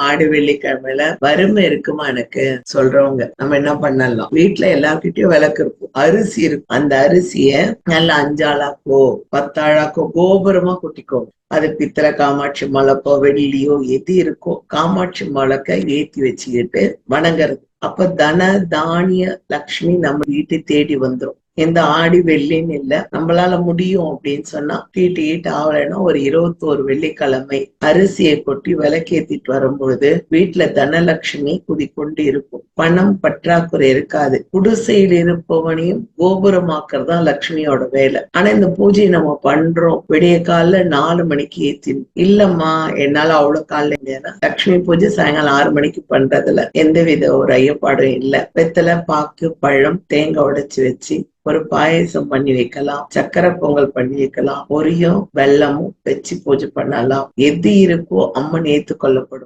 ஆடி வெள்ளிக்கிழமையில வறுமை இருக்குமா எனக்கு சொல்றவங்க நம்ம என்ன பண்ணலாம், வீட்டுல எல்லார்கிட்டயும் விளக்கு இருக்கும், அரிசி இருக்கும், அந்த அரிசிய நல்லா 5 ஆளாக்கோ 10 ஆளாக்கோ கோபுரமா கொட்டிக்கோ. அது பித்தளை காமாட்சி மலைப்போ வெள்ளியோ எது இருக்கோ காமாட்சி மலைக்க ஏத்தி வச்சுக்கிட்டு வணங்குறது. அப்ப தன தானிய லக்ஷ்மி நம்ம வீட்டை தேடி வந்துரும். எந்த ஆடி வெள்ளின்னு இல்ல, நம்மளால முடியும் அப்படின்னு சொன்னா தீட்டு ஆகலைன்னா ஒரு 21 வெள்ளிக்கிழமை அரிசியை கொட்டி விளக்கேத்திட்டு வரும்பொழுது வீட்டுல தனலட்சுமி குதிக்கொண்டு இருக்கும். பணம் பற்றாக்குறை இருக்காது. குடிசையில் இருப்பவனையும் கோபுரமாக்குறதா லட்சுமியோட வேலை. ஆனா இந்த பூஜையை நம்ம பண்றோம் விடிய கால 4 மணிக்கு ஏத்தினோம். இல்லம்மா என்னால அவ்வளவு காலைல இல்லையா, லட்சுமி பூஜை சாயங்காலம் 6 மணிக்கு பண்றதுல எந்தவித ஒரு ஐயப்பாடும் இல்ல. வெத்தலை பாக்கு பழம் தேங்காய் உடைச்சு வச்சு ஒரு பாயசம் பண்ணி வைக்கலாம், சக்கரை பொங்கல் பண்ணி வைக்கலாம், பொரியும் வெல்லமும் வச்சு பூஜை பண்ணலாம். எது இருக்கோ அம்மன் ஏத்துக்கொள்ளப்படும்.